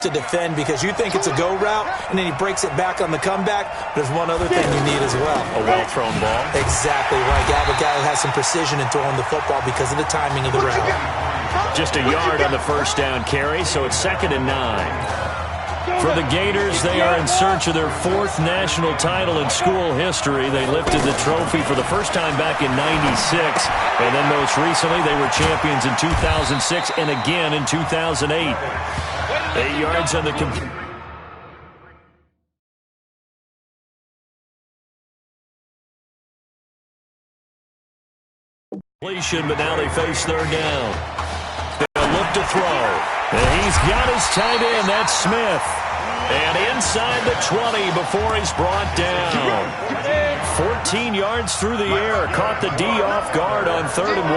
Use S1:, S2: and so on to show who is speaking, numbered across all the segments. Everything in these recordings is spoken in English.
S1: to defend because you think it's a go route, and then he breaks it back on the comeback. There's one other thing you need as well.
S2: A well-thrown ball.
S1: Exactly right. You have a guy who has some precision in throwing the football because of the timing of the route.
S2: Just a yard on the first down carry, so it's 2nd and 9. For the Gators, they are in search of their 4th national title in school history. They lifted the trophy for the first time back in '96, and then most recently they were champions in 2006 and again in 2008. 8 yards on the completion, but now they face 3rd down. They'll look to throw. And he's got his tight end. That's Smith. And inside the 20 before he's brought down. 14 yards through the air. Caught the D off guard on 3rd and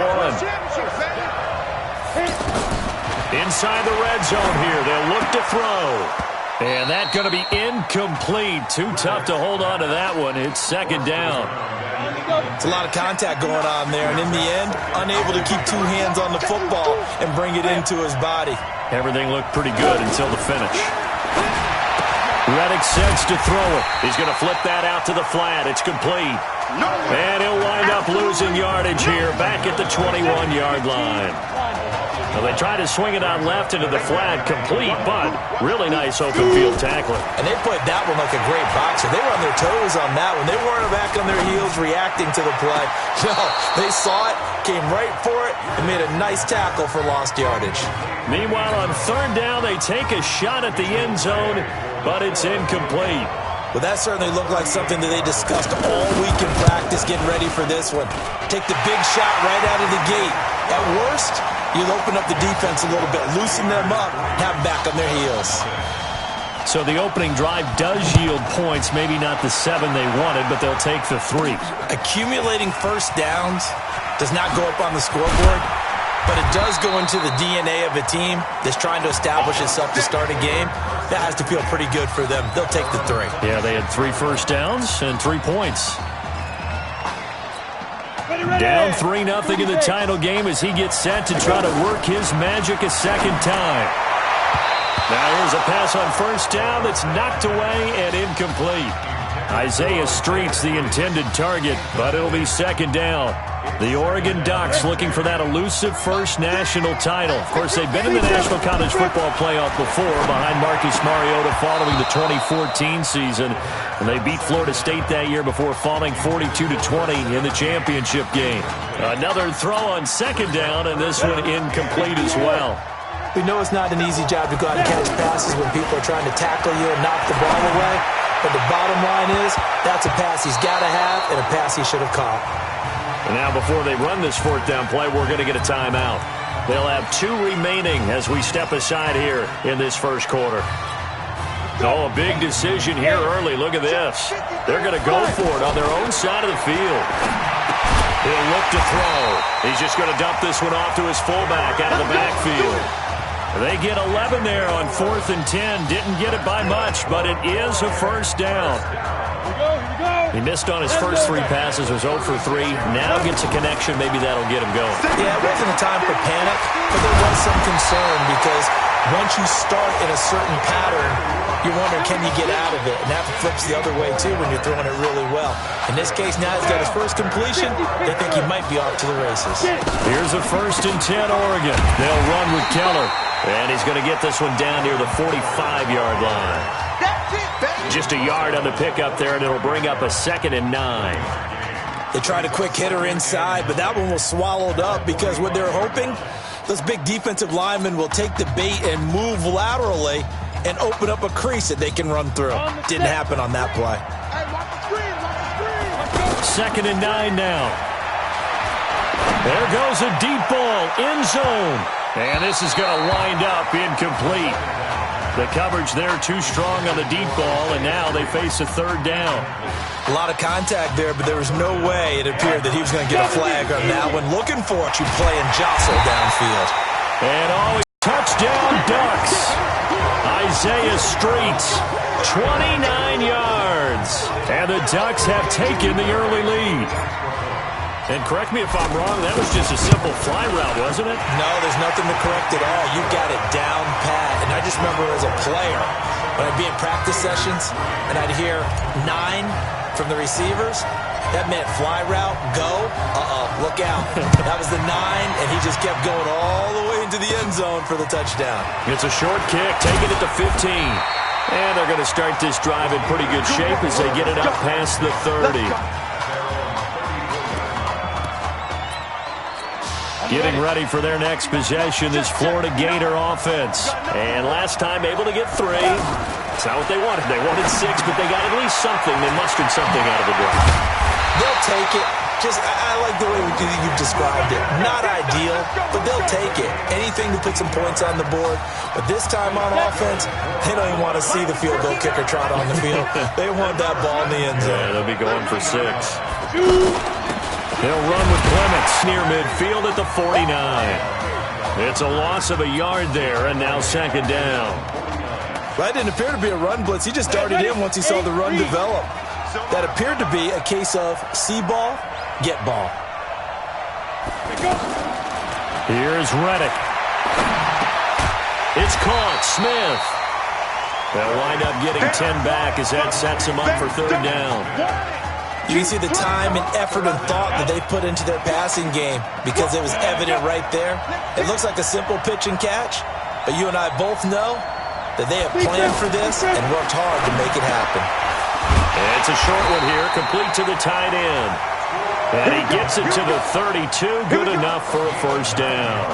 S2: 1. Inside the red zone here. They'll look to throw. And that's going to be incomplete. Too tough to hold on to that one. It's 2nd down.
S1: It's a lot of contact going on there, and in the end, unable to keep 2 hands on the football and bring it into his body.
S2: Everything looked pretty good until the finish. Reddick sends to throw it. He's going to flip that out to the flat. It's complete. And he'll wind up losing yardage here back at the 21-yard line. Well, they try to swing it out left into the flat, complete, but really nice open field tackling.
S1: And they played that one like a great boxer. They were on their toes on that one. They weren't back on their heels reacting to the play. No, they saw it, came right for it, and made a nice tackle for lost yardage.
S2: Meanwhile, on 3rd down, they take a shot at the end zone, but it's incomplete.
S1: Well, that certainly looked like something that they discussed all week in practice getting ready for this one. Take the big shot right out of the gate. At worst, you'll open up the defense a little bit, loosen them up, have them back on their heels.
S2: So the opening drive does yield points, maybe not the 7 they wanted, but they'll take the 3.
S1: Accumulating first downs does not go up on the scoreboard, but it does go into the DNA of a team that's trying to establish itself to start a game. That has to feel pretty good for them. They'll take the 3.
S2: Yeah, they had 3 first downs and 3 points. Down 3-0 in the title game as he gets set to try to work his magic a second time. Now here's a pass on first down that's knocked away and incomplete. Isaiah Street's the intended target, but it'll be 2nd down. The Oregon Ducks looking for that elusive first national title. Of course, they've been in the National College Football Playoff before behind Marcus Mariota following the 2014 season. And they beat Florida State that year before falling 42-20 in the championship game. Another throw on 2nd down, and this one incomplete as well.
S1: We know it's not an easy job to go out and catch passes when people are trying to tackle you and knock the ball away. But the bottom line is, that's a pass he's got to have and a pass he should have caught.
S2: And now before they run this 4th down play, we're going to get a timeout. They'll have 2 remaining as we step aside here in this first quarter. Oh, a big decision here early. Look at this. They're going to go for it on their own side of the field. He'll look to throw. He's just going to dump this one off to his fullback out of the backfield. They get 11 there on 4th and 10. Didn't get it by much, but it is a first down. He missed on his first 3 passes, was 0 for 3. Now gets a connection. Maybe that'll get him going.
S1: Yeah, it wasn't a time for panic, but there was some concern because once you start in a certain pattern, you're wondering, can you get out of it? And that flips the other way, too, when you're throwing it really well. In this case, now he's got his first completion. They think he might be off to the races.
S2: Here's a 1st and 10 Oregon. They'll run with Keller. And he's going to get this one down near the 45-yard line. Just a yard on the pickup there, and it'll bring up a 2nd and 9.
S1: They tried a quick hitter inside, but that one was swallowed up because what they're hoping, those big defensive linemen will take the bait and move laterally and open up a crease that they can run through. Didn't happen on that play.
S2: 2nd and 9 now. There goes a deep ball, end zone. And this is going to wind up incomplete. The coverage there too strong on the deep ball, and now they face a 3rd down.
S1: A lot of contact there, but there was no way it appeared that he was going to get a flag on that one. Looking for it, you play and jostle downfield.
S2: And touchdown Ducks. Isaiah Street, 29 yards. And the Ducks have taken the early lead. And correct me if I'm wrong, that was just a simple fly route, wasn't it?
S1: No, there's nothing to correct at all. You got it down pat. And I just remember as a player, when I'd be in practice sessions and I'd hear 9 from the receivers, that meant fly route, go, look out. That was the 9, and he just kept going all the way into the end zone for the touchdown.
S2: It's a short kick, taking it to 15. And they're going to start this drive in pretty good shape as they get it up past the 30. Getting ready for their next possession, this Florida Gator offense. And last time able to get 3. That's not what they wanted. They wanted 6, but they got at least something. They mustered something out of the drive.
S1: They'll take it. I like the way you've described it. Not ideal, but they'll take it. Anything to put some points on the board. But this time on offense, they don't even want to see the field goal kicker trot on the field. They want that ball in the end zone.
S2: Yeah, they'll be going for 6. They'll run with Clements near midfield at the 49. It's a loss of a yard there, and now second down.
S1: That didn't appear to be a run blitz. He just darted in once he saw the run develop. That appeared to be a case of see ball, get ball.
S2: Here's Reddick. It's caught. Smith. They'll wind up getting 10 back as that sets him up for third down.
S1: You can see the time and effort and thought that they put into their passing game because it was evident right there. It looks like a simple pitch and catch, but you and I both know that they have planned for this and worked hard to make it happen.
S2: It's a short one here, complete to the tight end. And he gets it to the 32, good enough for a first down.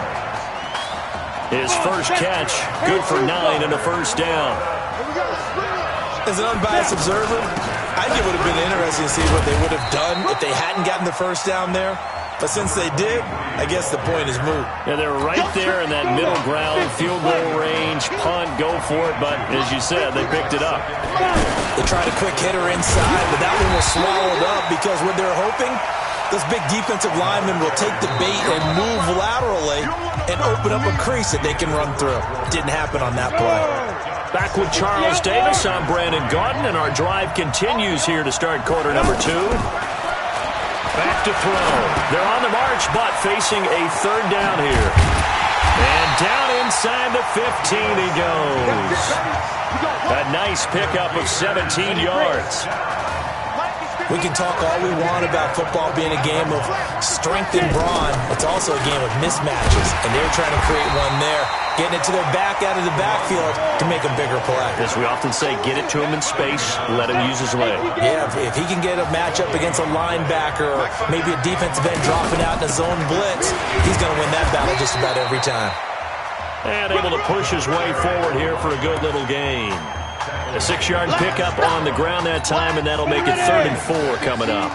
S2: His first catch, good for 9 and a first down.
S1: As an unbiased observer, I think it would have been interesting to see what they would have done if they hadn't gotten the first down there. But since they did, I guess the point is moot.
S2: Yeah, they're right there in that middle ground, field goal range, punt, go for it. But as you said, they picked it up.
S1: They tried a quick hitter inside, but that one was swallowed up because what they're hoping, those big defensive linemen will take the bait and move laterally and open up a crease that they can run through. Didn't happen on that play.
S2: Back with Charles Davis, I'm Brandon Gaudin, and our drive continues here to start quarter number 2. Back to throw. They're on the march, but facing a third down here. And down inside the 15 he goes. A nice pickup of 17 yards.
S1: We can talk all we want about football being a game of strength and brawn. It's also a game of mismatches, and they're trying to create one there, getting it to their back out of the backfield to make a bigger play.
S2: As we often say, get it to him in space, let him use his leg.
S1: Yeah, if he can get a matchup against a linebacker or maybe a defensive end dropping out in a zone blitz, he's going to win that battle just about every time.
S2: And able to push his way forward here for a good little gain. A 6-yard pickup on the ground that time, and that'll make it 3rd and 4 coming up.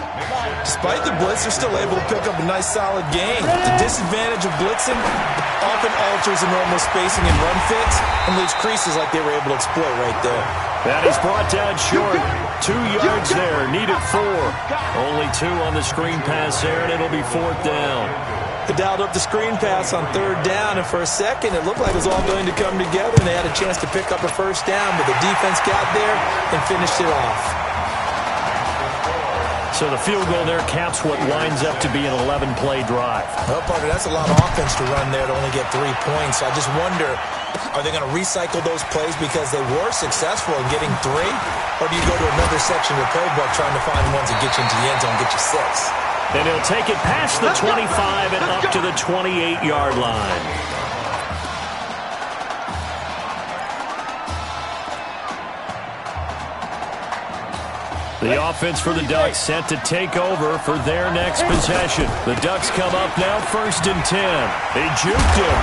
S1: Despite the blitz, they're still able to pick up a nice, solid gain. The disadvantage of blitzing often alters the normal spacing and run fits and leaves creases like they were able to exploit right there.
S2: That is brought down short. 2 yards there, needed 4. Only 2 on the screen pass there, and it'll be 4th down.
S1: They dialed up the screen pass on 3rd down, and for a second it looked like it was all going to come together, and they had a chance to pick up a first down, but the defense got there and finished it off.
S2: So the field goal there caps what winds up to be an 11-play drive.
S1: Well, Parker, that's a lot of offense to run there to only get 3 points. I just wonder, are they going to recycle those plays because they were successful in getting 3? Or do you go to another section of the playbook trying to find ones that get you into the end zone and get you 6?
S2: And he'll take it past the 25 and up to the 28-yard line. The offense for the Ducks set to take over for their next possession. The Ducks come up now 1st and 10. They juked him.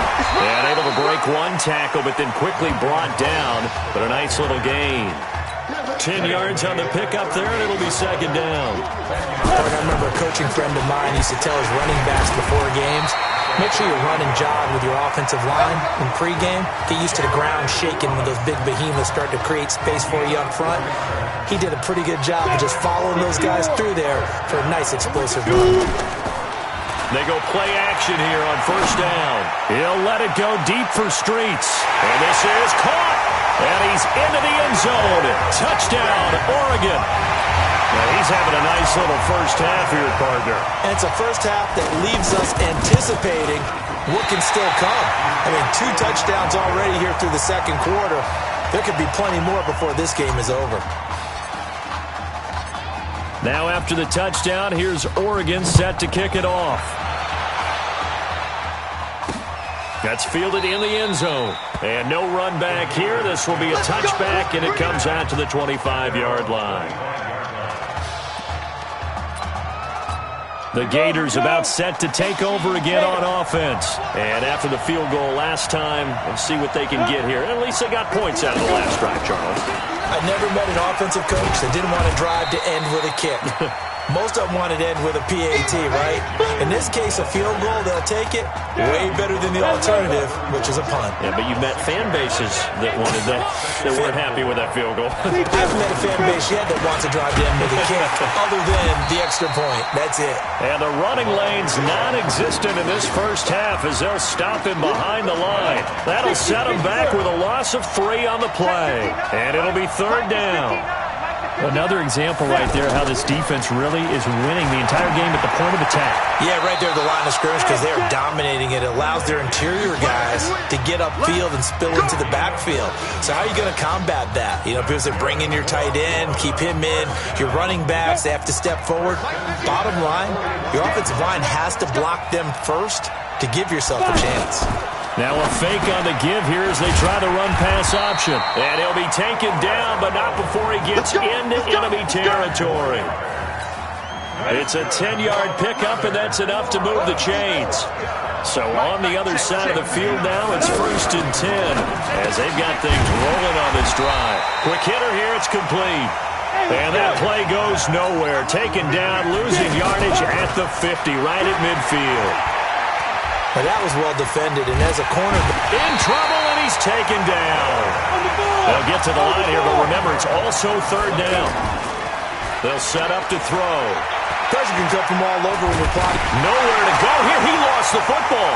S2: And able to break one tackle, but then quickly brought down. But a nice little gain. 10 yards on the pickup there, and it'll be 2nd down.
S1: I remember a coaching friend of mine used to tell his running backs before games, make sure you run and jog with your offensive line in pregame. Get used to the ground shaking when those big behemoths start to create space for you up front. He did a pretty good job of just following those guys through there for a nice explosive run.
S2: They go play action here on 1st down. He'll let it go deep for Streets. And this is caught. And he's into the end zone. Touchdown, Oregon. He's having a nice little first half here, partner.
S1: And it's a first half that leaves us anticipating what can still come. I mean, 2 touchdowns already here through the second quarter. There could be plenty more before this game is over.
S2: Now after the touchdown, here's Oregon set to kick it off. That's fielded in the end zone. And no run back here. This will be a touchback, and it comes out to the 25-yard line. The Gators about set to take over again on offense. And after the field goal last time, we'll see what they can get here. At least they got points out of the last drive, Charles.
S1: I never met an offensive coach that didn't want to drive to end with a kick. Most of them want to end with a PAT, right? In this case, a field goal, they'll take it. Way better than the alternative, which is a punt.
S2: Yeah, but you met fan bases that wanted that weren't happy with that field goal.
S1: I haven't met a fan base yet that wants to drive to end with a kick, other than the extra point. That's it.
S2: And the running lane's non-existent in this first half as they'll stop him behind the line. That'll set him back with a loss of 3 on the play. And it'll be 3rd down.
S3: Another example right there how this defense really is winning the entire game at the point of attack.
S1: Yeah, right there at the line of scrimmage because they are dominating it. It allows their interior guys to get upfield and spill into the backfield. So how are you going to combat that? You know, because they bring in your tight end, keep him in. Your running backs, they have to step forward. Bottom line, your offensive line has to block them first to give yourself a chance.
S2: Now a fake on the give here as they try the run-pass option. And he'll be taken down, but not before he gets into enemy territory. It's a 10-yard pickup, and that's enough to move the chains. So on the other side of the field now, it's 1st and 10 as they've got things rolling on this drive. Quick hitter here, it's complete. And that play goes nowhere. Taken down, losing yardage at the 50, right at midfield.
S1: But that was well defended, and as a corner...
S2: In trouble, and he's taken down. They'll get to the line here, but remember, it's also 3rd down. They'll set up to throw.
S1: Pressure can come from all over when you're plotting.
S2: Nowhere to go here. He lost the football.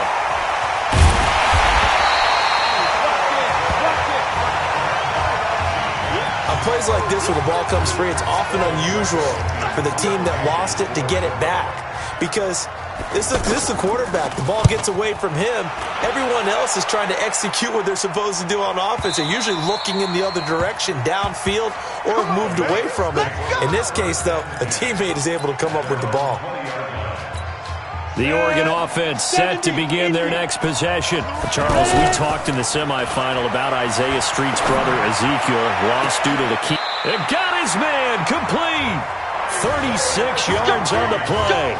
S1: On plays like this where the ball comes free, it's often unusual for the team that lost it to get it back. Because this is the quarterback. The ball gets away from him. Everyone else is trying to execute what they're supposed to do on offense. They're usually looking in the other direction, downfield, or have moved away from it. In this case, though, a teammate is able to come up with the ball.
S2: The Oregon offense set to begin their next possession. Charles, we talked in the semifinal about Isaiah Street's brother Ezekiel, lost due to the key. It got his man complete. 36 yards on the play.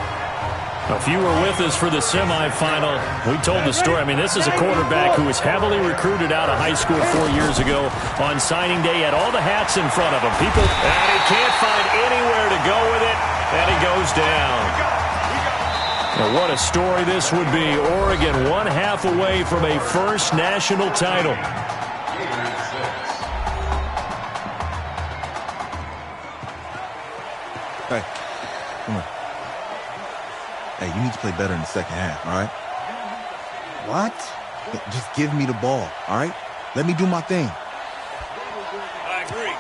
S2: If you were with us for the semifinal, we told the story. I mean, this is a quarterback who was heavily recruited out of high school 4 years ago. On signing day, had all the hats in front of him. People, and he can't find anywhere to go with it, and he goes down. Now, what a story this would be. Oregon 1/2 away from a first national title.
S4: Hey, come on. Hey, you need to play better in the second half, all right?
S5: What?
S4: Just give me the ball, all right? Let me do my thing.
S2: I agree.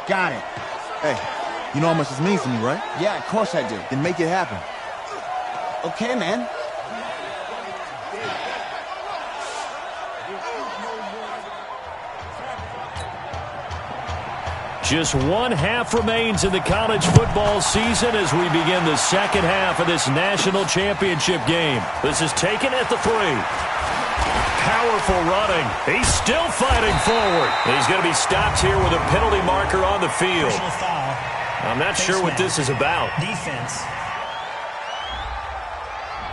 S5: Got it.
S4: Hey, you know how much this means to me, right?
S5: Yeah, of course I do.
S4: Then make it happen.
S5: Okay, man.
S2: Just 1/2 remains in the college football season as we begin the second half of this national championship game. This is taken at the 3. Powerful running. He's still fighting forward. He's going to be stopped here with a penalty marker on the field. I'm not sure what this is about.
S6: Defense.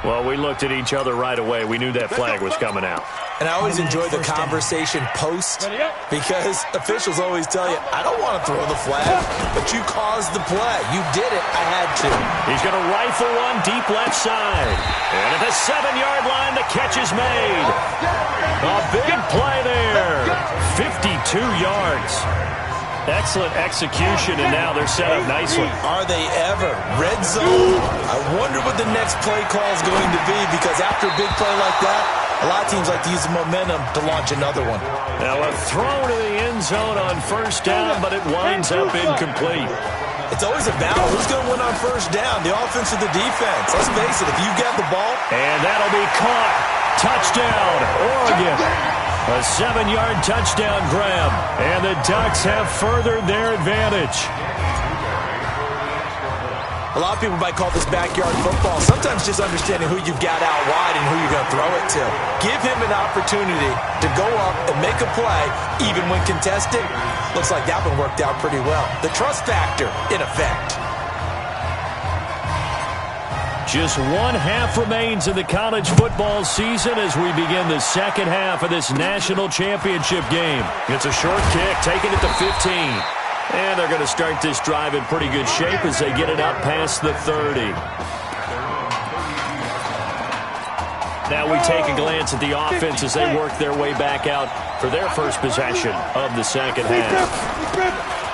S2: Well, we looked at each other right away. We knew that flag was coming out.
S1: And I always enjoy the conversation post because officials always tell you, I don't want to throw the flag, but you caused the play. You did it. I had to.
S2: He's going to rifle one deep left side. And at the 7-yard line, the catch is made. A big play there. 52 yards. Excellent execution, and now they're set up nicely.
S1: Are they ever? Red zone? I wonder what the next play call is going to be because after a big play like that, A lot of teams like to use the momentum to launch another one.
S2: Now a throw to the end zone on first down, but it winds up incomplete.
S1: It's always a battle. Who's going to win on first down, the offense or the defense? Let's face it, if you've got the ball.
S2: And that'll be caught. Touchdown, Oregon. A 7-yard touchdown grab. And the Ducks have furthered their advantage.
S1: A lot of people might call this backyard football. Sometimes just understanding who you've got out wide and who you're going to throw it to. Give him an opportunity to go up and make a play, even when contested. Looks like that one worked out pretty well. The trust factor, in effect.
S2: Just one half remains in the college football season as we begin the second half of this national championship game. It's a short kick, taking it to 15. And they're going to start this drive in pretty good shape as they get it up past the 30. Now we take a glance at the offense as they work their way back out for their first possession of the second half.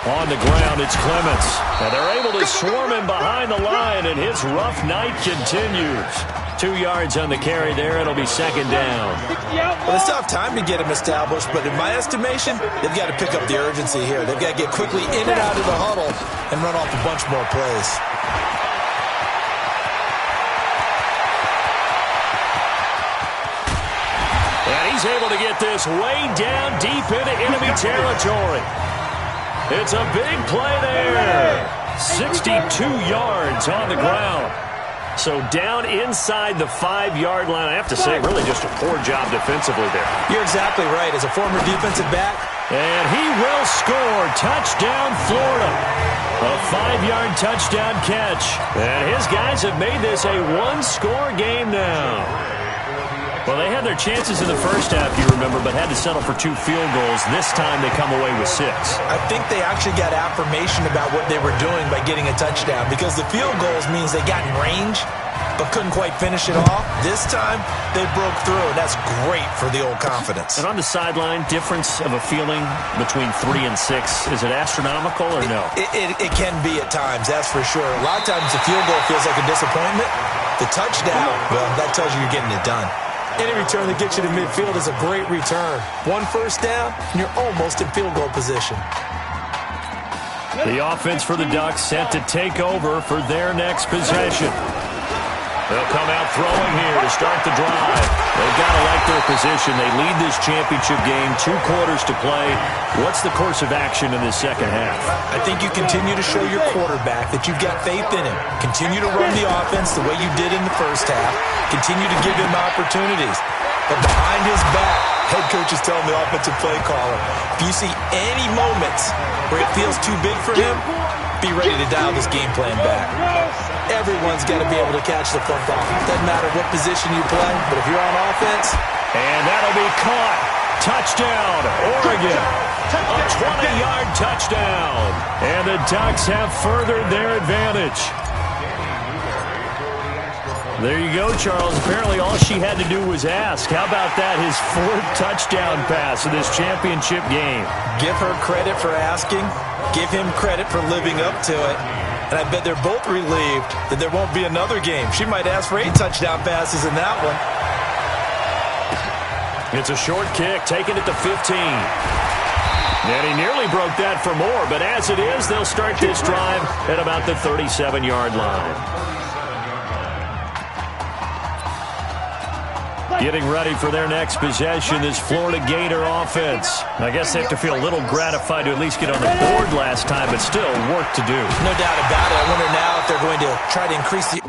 S2: On the ground, it's Clements. Now they're able to swarm him behind the line, and his rough night continues. 2 yards on the carry there. It'll be second down.
S1: Well, they still have time to get him established, but in my estimation, they've got to pick up the urgency here. They've got to get quickly in and out of the huddle and run off a bunch more plays.
S2: And he's able to get this way down deep into enemy territory. It's a big play there. 62 yards on the ground. So down inside the 5-yard line. I have to say, really just a poor job defensively there.
S1: You're exactly right. As a former defensive back.
S2: And he will score. Touchdown, Florida. A 5-yard touchdown catch. And his guys have made this a one-score game now. Well, they had their chances in the first half, you remember, but had to settle for 2 field goals. This time they come away with 6.
S1: I think they actually got affirmation about what they were doing by getting a touchdown, because the field goals means they got in range but couldn't quite finish it off. This time they broke through, and that's great for the old confidence.
S2: And on the sideline, difference of a feeling between 3 and 6, is it astronomical or no?
S1: It can be at times, that's for sure. A lot of times the field goal feels like a disappointment. The touchdown, well, that tells you you're getting it done. Any return that gets you to midfield is a great return. 1 first down, and you're almost in field goal position.
S2: The offense for the Ducks set to take over for their next possession. They'll come out throwing here to start the drive. They've got to like their position. They lead this championship game, 2 quarters to play. What's the course of action in this second half?
S1: I think you continue to show your quarterback that you've got faith in him. Continue to run the offense the way you did in the first half. Continue to give him opportunities. But behind his back, head coach is telling the offensive play caller, if you see any moments where it feels too big for him, be ready to dial this game plan back. Everyone's got to be able to catch the football. Doesn't matter what position you play, but if you're on offense.
S2: And that'll be caught. Touchdown, Oregon. A 20-yard touchdown. And the Ducks have furthered their advantage. There you go, Charles. Apparently all she had to do was ask. How about that? His 4th touchdown pass in this championship game.
S1: Give her credit for asking. Give him credit for living up to it. And I bet they're both relieved that there won't be another game. She might ask for 8 touchdown passes in that one.
S2: It's a short kick, taking it to 15. And he nearly broke that for more, but as it is, they'll start this drive at about the 37-yard line. Getting ready for their next possession, this Florida Gator offense. I guess they have to feel a little gratified to at least get on the board last time, but still work to do.
S1: No doubt about it. I wonder now if they're going to try to increase the